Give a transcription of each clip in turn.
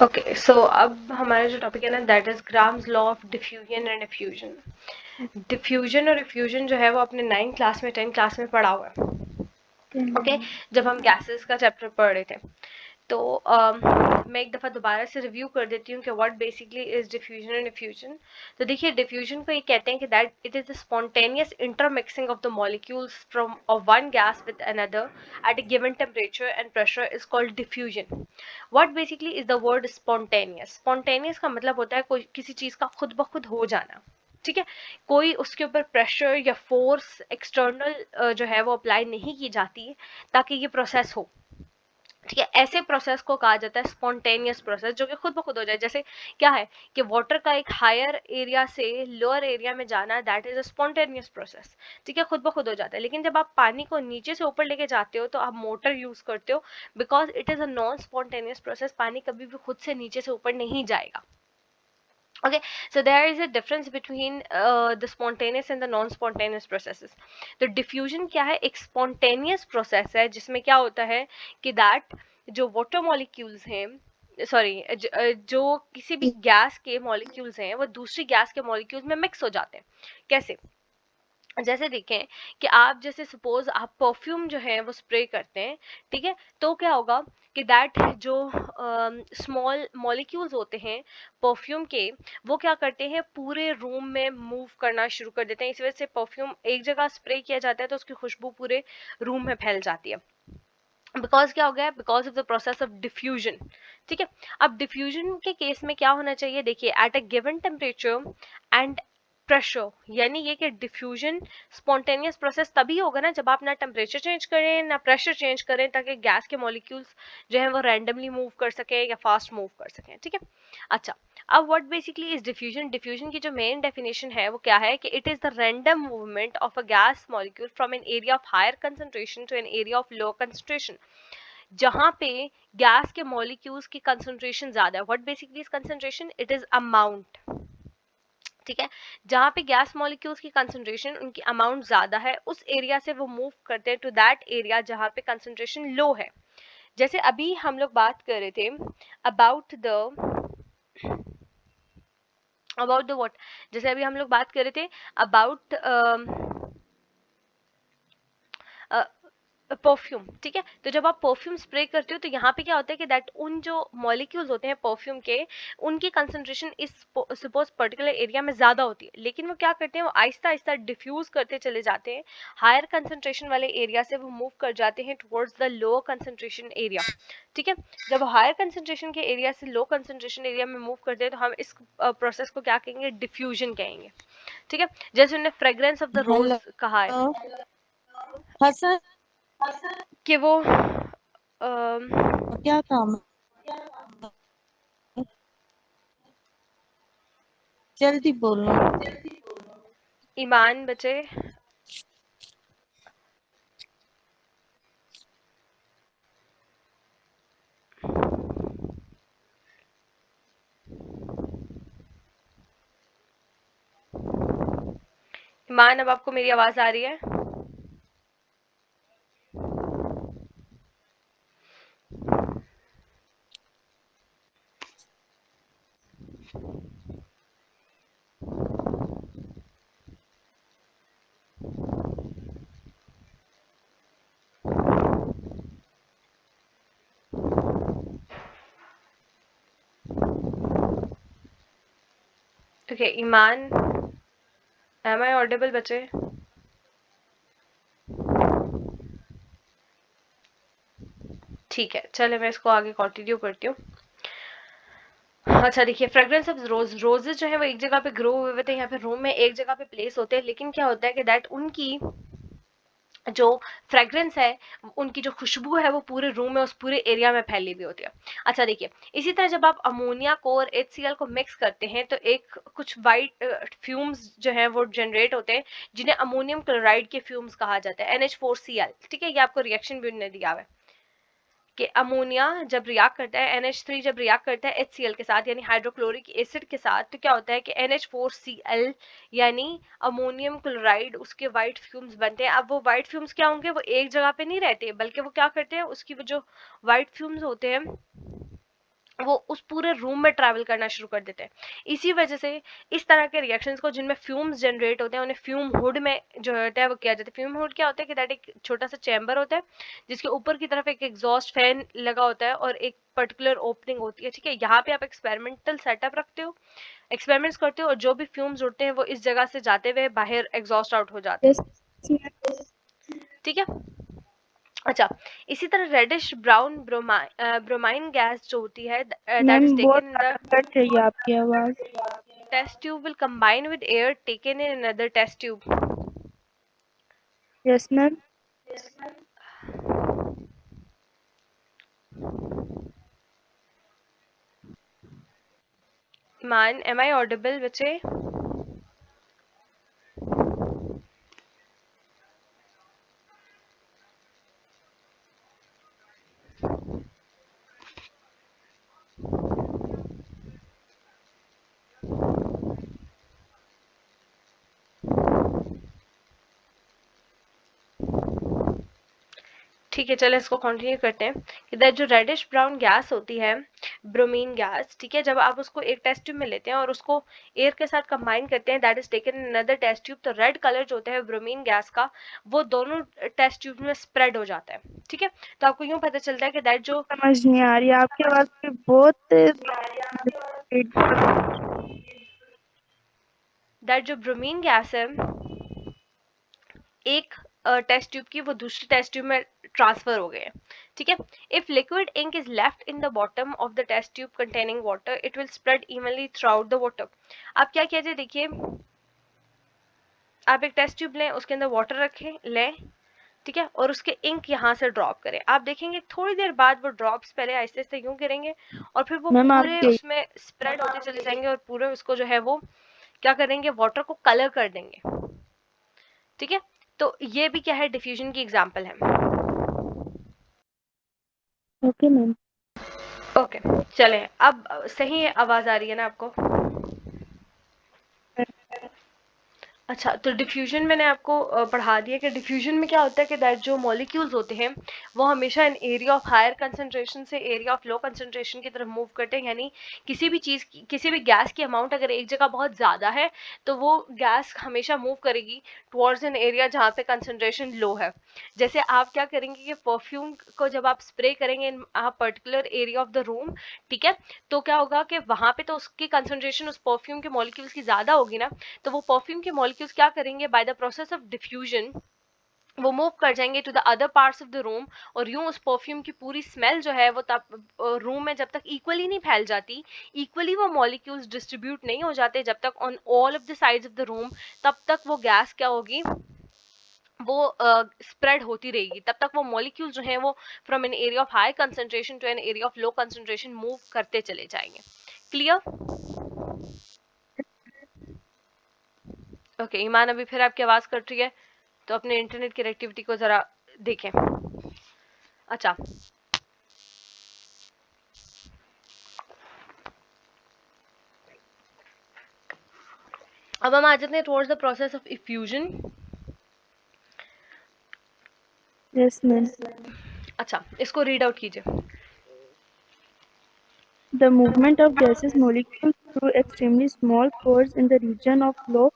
Okay, सो अब हमारा जो टॉपिक है ना, that is grams law of diffusion and effusion. Diffusion और एफ्यूजन जो है वो अपने 9th क्लास में 10th क्लास में पढ़ा हुआ है। ओके, जब हम गैसेस का चैप्टर पढ़ रहे थे। तो मैं एक दफ़ा दोबारा से रिव्यू कर देती हूँ कि what basically is diffusion and diffusion. तो देखिए, डिफ्यूजन को ये कहते हैं कि that it is the spontaneous intermixing of the molecules from of one gas with another at a given temperature and pressure is called diffusion. What basically is the word spontaneous. Spontaneous का मतलब होता है कोई किसी चीज़ का खुद ब खुद हो जाना। ठीक है, कोई उसके ऊपर प्रेशर या फोर्स एक्सटर्नल जो है वो अप्लाई नहीं की जाती ताकि ये प्रोसेस हो। ठीक है, ऐसे प्रोसेस को कहा जाता है स्पॉन्टेनियस प्रोसेस, जो कि खुद ब खुद हो जाए। जैसे क्या है कि वाटर का एक हायर एरिया से लोअर एरिया में जाना, that is a spontaneous process. ठीक है, खुद ब खुद हो जाता है। लेकिन जब आप पानी को नीचे से ऊपर लेके जाते हो तो आप मोटर यूज करते हो, because it is a non spontaneous process. पानी कभी भी खुद से नीचे से ऊपर नहीं जाएगा। Okay, so there is a difference between the spontaneous and the non-spontaneous processes. तो diffusion क्या है? एक spontaneous process है जिसमें क्या होता है कि that जो water molecules हैं, सॉरी, जो किसी भी गैस के मॉलिक्यूल्स हैं वो दूसरी गैस के मॉलिक्यूल्स में मिक्स हो जाते हैं। कैसे? जैसे देखें कि आप जैसे सपोज आप परफ्यूम जो है वो स्प्रे करते हैं। ठीक है, तो क्या होगा कि दैट जो स्मॉल मॉलिक्यूल्स होते हैं परफ्यूम के, वो क्या करते हैं, पूरे रूम में मूव करना शुरू कर देते हैं। इस वजह से परफ्यूम एक जगह स्प्रे किया जाता है तो उसकी खुशबू पूरे रूम में फैल जाती है। बिकॉज क्या हो गया, because of the process of diffusion. ठीक है, अब डिफ्यूजन के केस में क्या होना चाहिए, देखिए, at a given temperature and pressure. यानी ये कि डिफ्यूजन स्पॉन्टेनियस प्रोसेस तभी होगा ना जब आप ना टेम्परेचर चेंज करें ना प्रेशर चेंज करें, ताकि गैस के मॉलिक्यूल्स जो है वो रैंडमली मूव कर सके या फास्ट मूव कर सकें। ठीक है, अच्छा, अब what basically is diffusion. Diffusion की जो मेन डेफिनेशन है वो क्या है कि it is the random movement of a gas molecule from an area of higher concentration to an area of lower concentration. जहां पे गैस के मॉलिक्यूल्स की कंसंट्रेशन ज्यादा है। What basically is concentration, it is amount. ठीक है, जहां पे गैस मॉलिक्यूल्स की कंसंट्रेशन उनकी अमाउंट ज्यादा है, उस एरिया से वो मूव करते हैं टू दैट एरिया जहां पे कंसंट्रेशन लो है। जैसे अभी हम लोग बात कर रहे थे अबाउट द व्हाट, जैसे अभी हम लोग बात कर रहे थे अबाउट परफ्यूम। ठीक है, तो जब आप परफ्यूम स्प्रे करते हो तो यहाँ पे क्या होता है कि दैट उन जो मॉलिक्यूल्स होते हैं परफ्यूम के, उनकी कंसंट्रेशन इस सपोज पर्टिकुलर एरिया में ज्यादा होती है, लेकिन वो क्या करते हैं, वो आहिस्ता आहिस्ता डिफ्यूज करते चले जाते हैं। हायर कंसंट्रेशन वाले एरिया से वो मूव कर जाते हैं towards the lower concentration area. ठीक है, जब वो हायर कंसंट्रेशन के एरिया से लो कंसंट्रेशन एरिया में मूव करते हैं तो हम इस प्रोसेस को क्या कहेंगे, डिफ्यूजन कहेंगे। ठीक है, जैसे उन्होंने फ्रेग्रेंस ऑफ द हेलो। रोज कहा है हसन, कि वो अम, क्या काम है? जल्दी बोलो। ईमान बचे। ईमान, अब आपको मेरी आवाज आ रही है? Okay, Iman, am I audible बचे? ठीक है, चले मैं इसको आगे कंटिन्यू करती हूँ। अच्छा देखिए, फ्रेग्रेंस ऑफ रोज, रोजेस जो है वो एक जगह पे ग्रो हुए होते हैं, यहाँ पे रूम में एक जगह पे प्लेस होते हैं, लेकिन क्या होता है कि दैट उनकी जो फ्रेग्रेंस है, उनकी जो खुशबू है वो पूरे रूम में, उस पूरे एरिया में फैली हुई होती है। अच्छा देखिए, इसी तरह जब आप अमोनिया को और HCl को मिक्स करते हैं तो एक कुछ वाइट फ्यूम्स जो है वो जनरेट होते हैं, जिन्हें अमोनियम क्लोराइड के फ्यूम्स कहा जाता है, NH4Cl। ठीक है, ये आपको रिएक्शन भी उन्होंने दिया हुआ है कि अमोनिया जब रिएक्ट करता है, NH3 जब रिएक्ट करता है HCl के साथ, यानी हाइड्रोक्लोरिक एसिड के साथ, तो क्या होता है कि NH4Cl यानी अमोनियम क्लोराइड, उसके व्हाइट फ्यूम्स बनते हैं। अब वो व्हाइट फ्यूम्स क्या होंगे, वो एक जगह पे नहीं रहते, बल्कि वो क्या करते हैं, उसकी वो जो व्हाइट फ्यूम्स होते हैं वो उस पूरे रूम में ट्रैवल करना शुरू कर देते हैं। इसी वजह से इस तरह के रिएक्शंस को जिनमें फ्यूम्स जनरेट होते हैं उन्हें फ्यूम हुड में जो होता है वो किया जाता है। फ्यूम हुड क्या होता है कि दैट एक छोटा सा चैम्बर होता है जिसके ऊपर की तरफ एक एग्जॉस्ट फैन लगा होता है और एक पर्टिकुलर ओपनिंग होती है, ठीक है। यहाँ पे आप एक्सपेरिमेंटल सेटअप रखते हो, एक्सपेरिमेंट्स करते हो और जो भी फ्यूम्स उड़ते हैं वो इस जगह से जाते हुए बाहर एग्जॉस्ट आउट हो जाते यस हैं, ठीक है। अच्छा, इसी तरह रेडिश ब्राउन ब्रोमाइन गैस जो होती है दैट मैम इज बहुत टेकन इन द ज्यादा कट रही है आपकी आवाज। test tube will combine with air taken in another test tube. Yes ma'am. Man, am I audible, बच्चे? ठीक है, चलो इसको कंटिन्यू करते हैं कि दैट जो रेडिश ब्राउन गैस होती है, ब्रोमीन गैस, ठीक है, जब आप उसको एक टेस्ट ट्यूब में लेते हैं और उसको एयर के साथ कंबाइन करते हैं, that is taken in another test tube, तो रेड कलर जो होता है ब्रोमीन गैस का वो दोनों टेस्ट ट्यूब में स्प्रेड हो जाता है, ठीक है। तो आपको यूं पता चलता है कि दैट जो समझ नहीं आ रही है आपकी आवाज पे बहुत ब्रोमीन गैस है एक टेस्ट ट्यूब की वो दूसरी टेस्ट ट्यूब में ट्रांसफर हो गए हैं, ठीक है। If liquid ink is left in the bottom of the test tube containing water it will spread evenly throughout the water. आप क्या कीजिए, देखिए आप एक टेस्ट ट्यूब लें, उसके अंदर वाटर रखें लें, ठीक है, और उसके इंक यहाँ से ड्रॉप करें। आप देखेंगे थोड़ी देर बाद वो ड्रॉप्स पहले आहिस्ते आहिस्ते यूं गिरेंगे और फिर वो मैम आप पूरे उसमें स्प्रेड होते चले जाएंगे और पूरे उसको जो है वो क्या करेंगे, वाटर को कलर कर देंगे, ठीक है। तो ये भी क्या है, डिफ्यूजन की एग्जांपल है। Okay ma'am. ओके, चले अब सही आवाज आ रही है ना आपको? अच्छा, तो डिफ्यूजन मैंने आपको पढ़ा दिया कि डिफ्यूजन में क्या होता है कि दैट जो मॉलिक्यूल्स होते हैं वो हमेशा इन एरिया ऑफ हायर कंसंट्रेशन से एरिया ऑफ लो कंसंट्रेशन की तरफ मूव करते हैं। यानी किसी भी चीज़ की, किसी भी गैस की अमाउंट अगर एक जगह बहुत ज़्यादा है तो वो गैस हमेशा मूव करेगी टुवर्ड्स एन एरिया जहाँ पे कंसंट्रेशन लो है। जैसे आप क्या करेंगे कि परफ्यूम को जब आप स्प्रे करेंगे इन particular area of the room, ठीक है, तो क्या होगा कि वहाँ पे तो उसकी कंसंट्रेशन उस परफ्यूम के मॉलिक्यूल्स की ज़्यादा होगी ना, तो वो परफ्यूम के मॉलिक्यूल्स क्या करेंगे, by the process of diffusion वो मूव कर जाएंगे to the other parts of the room और यूं उस परफ्यूम की पूरी स्मेल जो है वो तब रूम में जब तक इक्वली नहीं फैल जाती, इक्वली वो मॉलिक्यूल्स डिस्ट्रीब्यूट नहीं हो जाते जब तक on all of the sides of the room, तब तक वो गैस क्या होगी, वो स्प्रेड होती रहेगी। तब तक वो मॉलिक्यूल जो हैं वो from an area of high concentration to an area of low concentration move करते चले जाएंगे। क्लियर? ओके, ईमान अभी फिर आपकी आवाज कट रही है तो अपने इंटरनेट कनेक्टिविटी को जरा देखें। अच्छा, अब हम आ जाते हैं towards the process of effusion. Yes ma'am. अच्छा, इसको रीड आउट कीजिए। The movement of gaseous molecules through extremely small pores in the region of low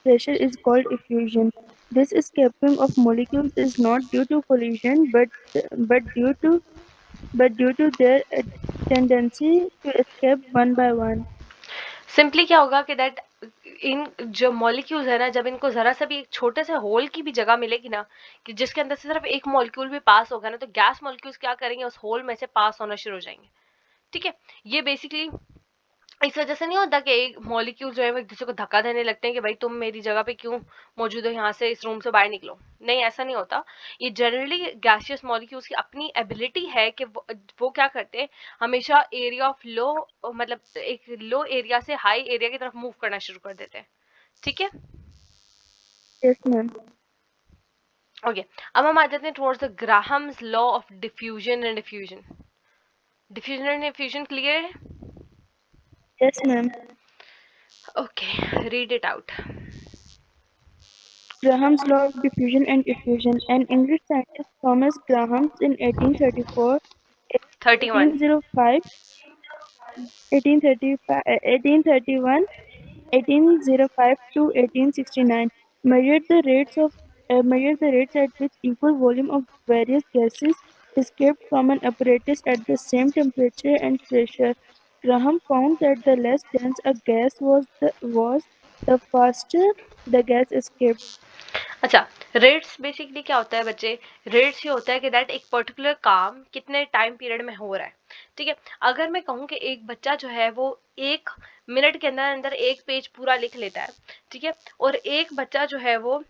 pressure is called effusion. This escaping of molecules is not due to collision, but due to due to their tendency to escape one by one. Simply क्या होगा कि that in जो molecules है ना, जब इनको जरा सा भी एक छोटे से होल की भी जगह मिलेगी ना कि जिसके अंदर से सिर्फ एक मॉलिक्यूल भी पास होगा ना, तो गैस मॉलिक्यूल्स क्या करेंगे, उस होल में से पास होना शुरू हो जाएंगे, ठीक है। ये बेसिकली इस वजह से नहीं होता कि एक मॉलिक्यूल जो है वो एक दूसरे को धक्का देने लगते हैं कि भाई तुम मेरी जगह पे क्यों मौजूद हो, यहाँ से इस रूम से बाहर निकलो। नहीं, ऐसा नहीं होता। ये जनरली गैसियस मॉलिक्यूल्स की अपनी एबिलिटी है कि वो क्या करते हैं, हमेशा एरिया ऑफ लो, मतलब एक लो एरिया से हाई एरिया की तरफ मूव करना शुरू कर देते हैं, ठीक है। Yes, ma'am. ओके, अब हम आ जाते हैं towards the Graham's law of diffusion and diffusion. Diffusion and diffusion clear है? Yes, ma'am. Okay, read it out. Graham's law of diffusion and effusion. An English scientist, Thomas Graham, in 1834, 31। 1805, 1835, 1831, 1805 to 1869 measured the rates at which equal volume of various gases escaped from an apparatus at the same temperature and pressure. Graham found that the less dense a gas the faster the gas escaped. अच्छा, rates basically क्या होता है बच्चे? Rates ये होता है कि that एक पर्टिकुलर काम कितने टाइम पीरियड में हो रहा है। ठीक है, अगर मैं कहूँ कि एक बच्चा जो है वो 1 मिनट के अंदर अंदर 1 पेज पूरा लिख लेता है, ठीक है, और एक बच्चा जो है वो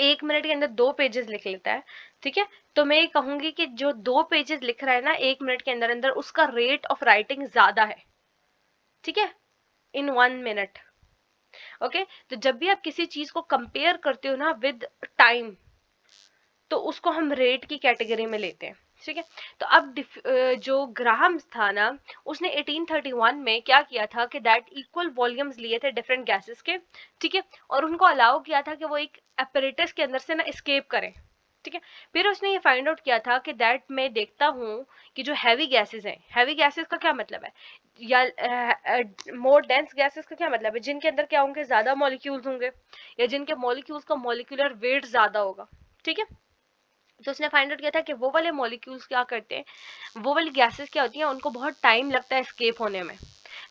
1 मिनट के अंदर 2 पेजेस लिख लेता है, ठीक है, तो मैं ये कहूंगी कि जो 2 पेजेस लिख रहा है ना 1 मिनट के अंदर अंदर, उसका रेट ऑफ राइटिंग ज्यादा है, ठीक है, इन 1 मिनट। ओके, तो जब भी आप किसी चीज को कंपेयर करते हो ना विद टाइम, तो उसको हम रेट की कैटेगरी में लेते हैं, ठीक है। तो अब जो ग्राहम्स था ना, उसने 1831 में क्या किया था कि दैट इक्वल वॉल्यूम्स लिए थे डिफरेंट गैसेस के, ठीक है, और उनको अलाउ किया था कि वो एक apparatus के अंदर से ना एस्केप करें, ठीक है। फिर उसने ये फाइंड आउट किया था कि दैट मैं देखता हूँ कि जो हैवी गैसेस हैं, हैवी गैसेस का क्या मतलब है, या मोर डेंस गैसेस का क्या मतलब है, जिनके अंदर क्या होंगे, ज्यादा मॉलिक्यूल्स होंगे, या जिनके मॉलिक्यूल्स का मॉलिक्यूलर वेट ज्यादा होगा, ठीक है। तो उसने फाइंड आउट किया था कि वो वाले मॉलिक्यूल्स क्या करते हैं, वो वाली गैसेस क्या होती हैं, उनको बहुत टाइम लगता है एस्केप होने में,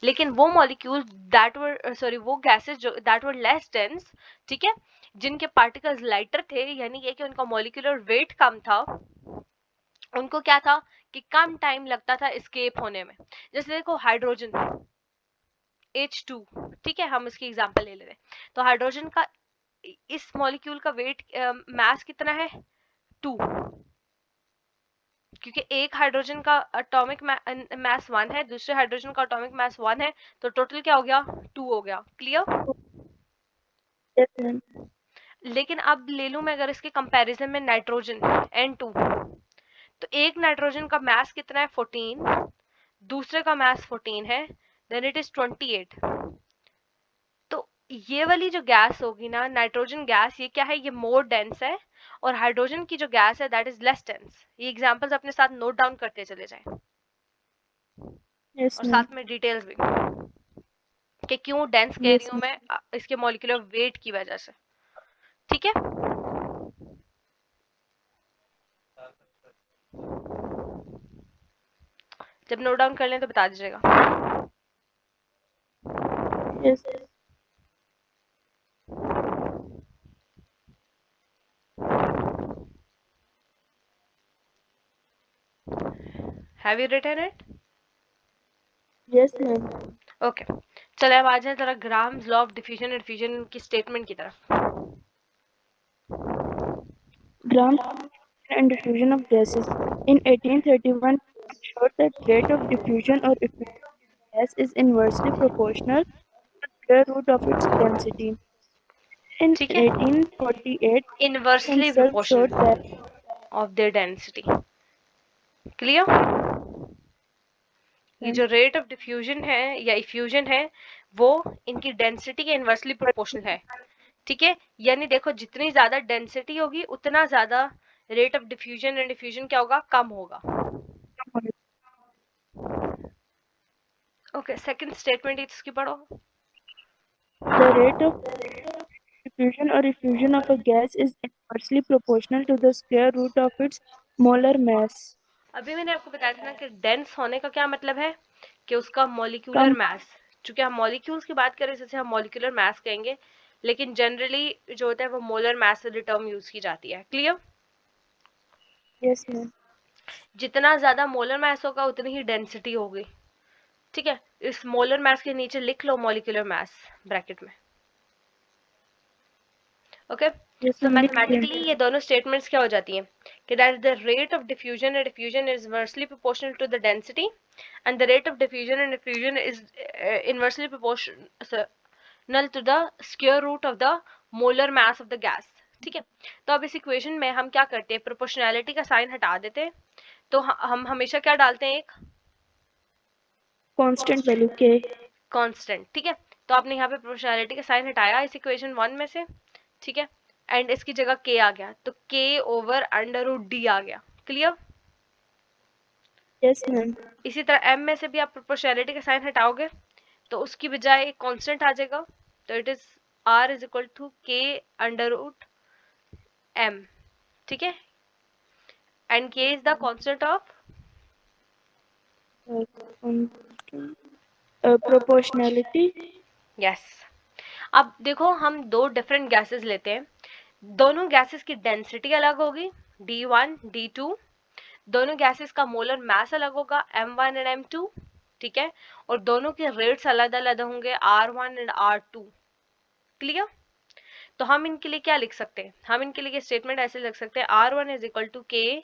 लेकिन वो मॉलिक्यूल दैट वर सॉरी वो गैसेस जो दैट वर लेस डेंस, ठीक है, जिनके पार्टिकल्स लाइटर थे, यानी ये कि उनका मॉलिक्यूलर वेट कम था, उनको क्या था कि कम टाइम लगता था एस्केप होने में। जैसे देखो हाइड्रोजन H2, ठीक है, हम इसकी एग्जांपल ले लेते हैं। तो हाइड्रोजन का इस मॉलिक्यूल का वेट मास कितना है, 2, क्योंकि एक हाइड्रोजन का एटॉमिक मास 1 है, दूसरे हाइड्रोजन का एटॉमिक मास 1 है, तो टोटल क्या हो गया, 2 हो गया। क्लियर? Yes, ma'am. लेकिन अब ले लूं मैं अगर इसके कंपैरिजन में नाइट्रोजन N2, तो एक नाइट्रोजन का मास कितना है, 14, दूसरे का मास 14 है, देन इट इज 28। तो ये वाली जो गैस होगी ना, नाइट्रोजन गैस, ये क्या है, ये मोर डेंस है, और हाइड्रोजन की जो गैस है दैट इज लेस डेंस। ये एग्जांपल्स अपने साथ नोट डाउन करते चले जाएं, Yes, और ma'am. साथ में डिटेल्स भी कि क्यों डेंस कह रही Yes, हूँ ma'am. मैं, इसके मॉलिक्यूलर वेट की वजह से, ठीक है। जब नोट डाउन कर लें तो बता दीजिएगा। Yes. Have you written it? Yes, ma'am. Okay, चले अब आ जाए जरा Graham's law of diffusion and effusion की स्टेटमेंट की तरफ। Gram and diffusion of gases. In 1831, it showed that rate of diffusion or effusion of gas is inversely proportional to the square root of its density. In ठीक है, 1848, inversely himself showed that proportional of their density. Clear? ये जो rate of diffusion है या effusion है, वो इनकी density के इनवर्सली प्रोपोर्शनल है, ठीक है। यानी देखो जितनी ज्यादा डेंसिटी होगी उतना ज्यादा rate of diffusion and diffusion क्या होगा, कम होगा। ओके, सेकंड स्टेटमेंट इसकी पढ़ो। the rate of diffusion or effusion of a gas is inversely proportional to the square root of its molar mass. अभी मैंने आपको बताया था ना कि डेंस होने का क्या मतलब है, कि उसका मॉलिक्यूलर Come, मास, चूंकि हम मॉलिक्यूल्स की बात करें जैसे हम मॉलिक्यूलर मास कहेंगे, लेकिन जनरली जो होता है वो मोलर मास से टर्म यूज की जाती है। क्लियर? yes, ma'am. जितना ज्यादा मोलर मास होगा उतनी ही डेंसिटी होगी, ठीक है। इस मोलर मास के नीचे लिख लो मॉलिक्यूलर मास ब्रैकेट में। ओके, Yes, सो ma'am. लिख लिया. मैथमेटिकली ये दोनों स्टेटमेंट्स क्या हो जाती हैं कि that the rate of diffusion and diffusion is inversely proportional to the density, and the rate of diffusion and diffusion is inversely proportional to the square root of the molar mass of the gas, ठीक है। तो अब इस equation में हम क्या करते हैं, प्रोपोर्शनैलिटी का साइन हटा देते हैं, तो हम हमेशा क्या डालते हैं, एक Constant value k. कांस्टेंट, ठीक है। तो आपने यहाँ पे प्रोपोर्शनैलिटी का साइन हटाया इस इक्वेशन 1 में से, ठीक है, एंड इसकी जगह k आ गया, तो k over under root d आ गया। क्लियर? Yes, ma'am. इसी तरह m में से भी आप प्रोपोर्शनैलिटी का साइन हटाओगे तो उसकी बजाय एक कांस्टेंट आ जाएगा, तो it is r is equal to k under root m, ठीक है, and k is the constant of Proportionality. Yes. अब देखो हम दो डिफरेंट गैसेस लेते हैं, दोनों गैसेस की डेंसिटी अलग होगी d1 d2, दोनों गैसेस का मोलर मास अलग होगा m1 एंड m2, ठीक है, और दोनों के रेट्स अलग अलग होंगे r1 एंड r2, क्लियर। तो हम इनके लिए क्या लिख सकते हैं, हम इनके लिए स्टेटमेंट ऐसे लिख सकते हैं r1 is equal to k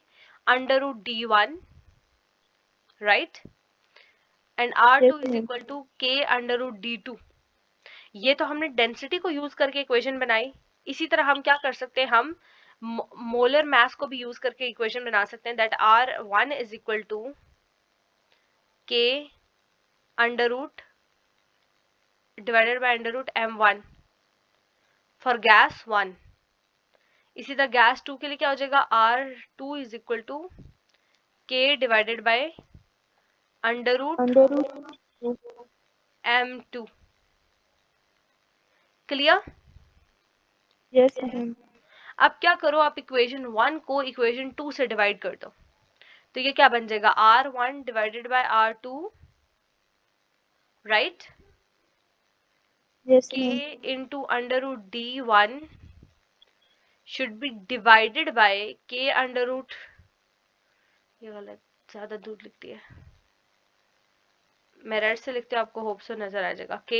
under root d1, right, and Yes, r2 is ma'am. Equal to k under root d2। ये तो हमने डेंसिटी को यूज करके इक्वेशन बनाई, इसी तरह हम क्या कर सकते हैं, हम मोलर मास को भी यूज करके इक्वेशन बना सकते हैं, that r1 is equal to k under root divided by under root m1 for gas 1। इसी तरह गैस 2 के लिए क्या हो जाएगा, r2 is equal to k divided by under root Under root. m2, clear. Yes, ma'am. अब क्या करो, आप इक्वेशन 1 को इक्वेशन 2 से डिवाइड कर दो, तो ये क्या बन जाएगा, r1 divided by r2, right, Yes, k ma'am. Into under root d1 should be divided by k under root, ये गलत, ज्यादा दूर लिखती है, मैं रेड से लिखती हूँ, आपको होप सो नजर आ जाएगा, k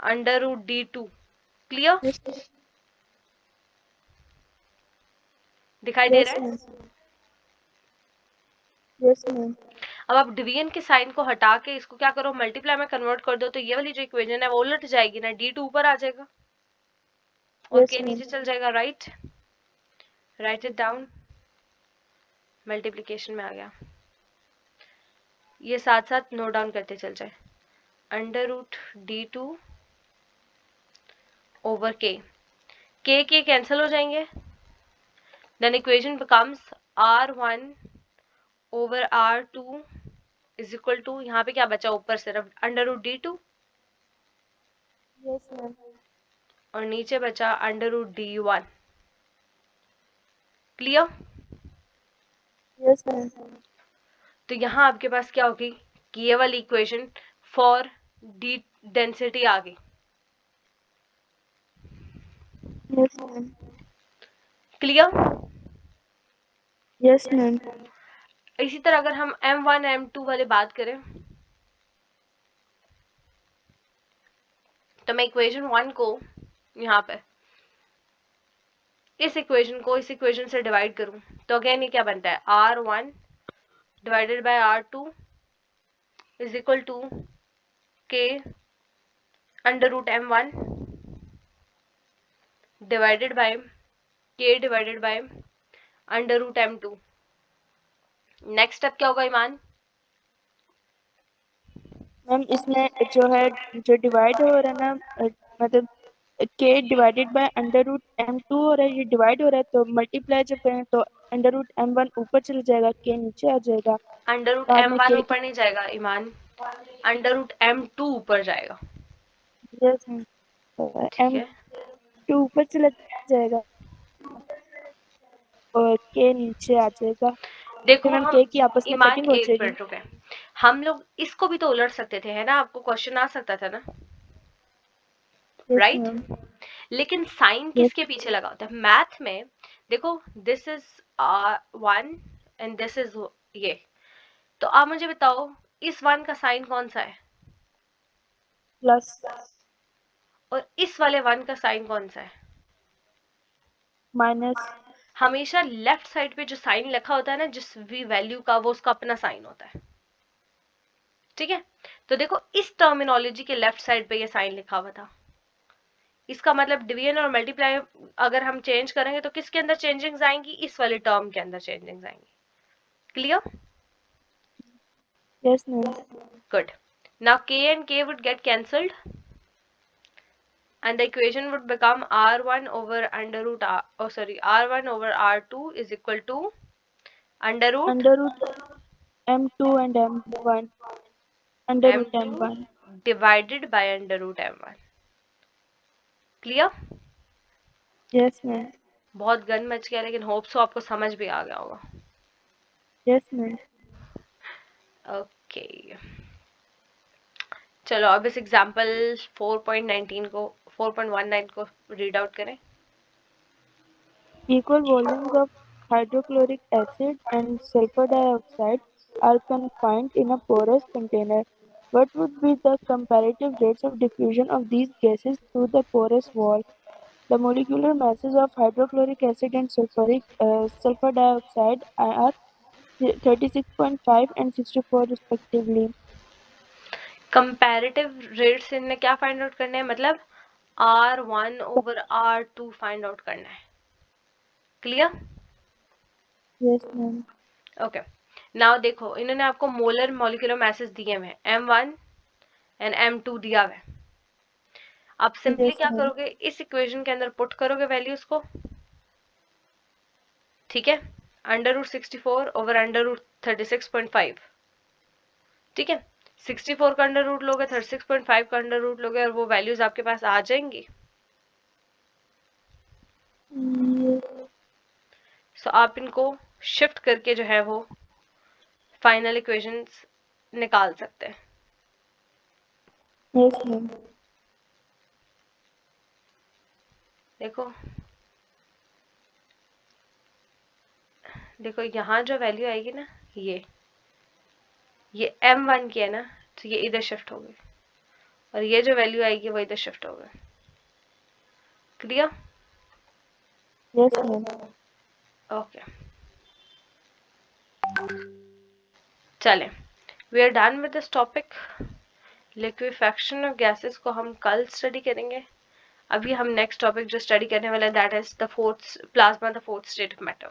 under root d2, clear, Yes, दिखाई दे yes, रहा ma'am. है। Yes, ma'am. अब आप डिवीजन के साइन को हटा के इसको क्या करो, मल्टीप्लाई में कन्वर्ट कर दो, तो ये वाली जो इक्वेशन है वो उलट जाएगी ना, d2 ऊपर आ जाएगा और Yes, k ma'am. नीचे चल जाएगा, right, right it down, multiplication में आ गया, ये साथ साथ नोट डाउन करते चल जाए, under root d2 over k cancel हो जाएंगे, then equation becomes r1 over r2 is equal to, यहाँ पे क्या बचा ऊपर सिर्फ under root d2 Yes, ma'am. और नीचे बचा under root d1, clear. Yes, ma'am. तो यहाँ आपके पास क्या होगी कि ये वाली इक्वेशन फॉर डी डेंसिटी आ गई, Yes, ma'am. Clear. Yes, ma'am. इसी तरह अगर हम m1 m2 वाले बात करें, तो मैं इक्वेशन 1 को यहाँ पे इस इक्वेशन को इस इक्वेशन से डिवाइड करूं, तो अगेन ये क्या बनता है, r1 divided by r2 is equal to k under root m1 divided by k divided by under root m2। Next step क्या होगा ईमान, मैम इसमें जो है, जो डिवाइड हो रहा है ना, मतलब के divided by under root m2 हो रहा है, ये डिवाइड हो रहा है, तो मल्टीप्लाई जब करें तो अंडर रूट m1 ऊपर चला जाएगा, के नीचे आ जाएगा, अंडर रूट बाद में m1 के की। ऊपर नहीं जाएगा ईमान, अंडर रूट m2 ऊपर जाएगा, यस, ठीक है। m2 ऊपर चला जाएगा और के नीचे आ जाएगा, फिर देखो मैम हम के की आपस में ईमान कटिंग हो एक जाएगी। मिनट रुके, हम लोग इसको भी तो उलट सकते थे, है ना, आपको क्वेश्चन आ सकता था ना, यस राइट, मैम। लेकिन साइन यस। किसके पीछे लगा होता है मैथ में, देखो this is one and this is ये, तो आप मुझे बताओ इस वन का साइन कौन सा है प्लस। और इस वाले वन का साइन कौन सा है, माइनस। हमेशा लेफ्ट साइड पे जो साइन लिखा होता है ना जिस भी वैल्यू का, वो उसका अपना साइन होता है, ठीक है। तो देखो इस टर्मिनोलॉजी के लेफ्ट साइड पे ये साइन लिखा हुआ था, इसका मतलब डिवीजन और मल्टीप्लाई अगर हम चेंज करेंगे तो किसके अंदर चेंजिंग्स आएंगी, इस वाले टर्म के अंदर चेंजिंग्स आएंगी, clear, yes ma'am. good, now k and k would get cancelled and the equation would become r1 over under root r, oh sorry, r1 over r2 is equal to under root under root M2 and M1 under root M2 M1. divided by under root M1. Clear? Yes, ma'am. बहुत gun much गया, लेकिन hope so आपको समझ भी आ गया होगा. Yes, ma'am. Okay, चलो अब इस एग्जाम्पल 4.19 को रीड आउट करें. Equal volumes of hydrochloric acid and sulfur dioxide are confined in a porous container. What would be the comparative rates of diffusion of these gases through the porous wall? The molecular masses of hydrochloric acid and sulfur dioxide are 36.5 and 64 respectively. Comparative rates इनमें क्या find out करना है, मतलब R1 over R2 find out करना है. Clear? Yes, ma'am. Okay, now देखो इन्होंने आपको मोलर मॉलिक्यूलर मैसेज दिए हुए हैं, M1 एंड M2 दिया हुआ है. आप सिंपली Yes, क्या ma'am. करोगे, इस इक्वेशन के अंदर पुट करोगे वैल्यूज को. ठीक है, under root 64 over under root 36.5. ठीक है, 64 का अंडर रूट लोगे, 36.5 का अंडर रूट लोगे, और वो वैल्यूज आपके पास आ जाएंगी. Yes, सो आप इनको शिफ्ट करके जो है वो फाइनल इक्वेशंस निकाल सकते हैं. yes, ma'am. देखो देखो यहाँ जो वैल्यू आएगी ना, ये M1 की है ना, तो ये इधर शिफ्ट होगी, और ये जो वैल्यू आएगी वो इधर शिफ्ट होगी. क्लियर? Yes, ma'am. ओके, चले, we are done with this topic. Liquefaction of gases को हम कल स्टडी करेंगे. अभी हम नेक्स्ट टॉपिक जो स्टडी करने वाले हैं that is the fourth plasma, the fourth state of matter.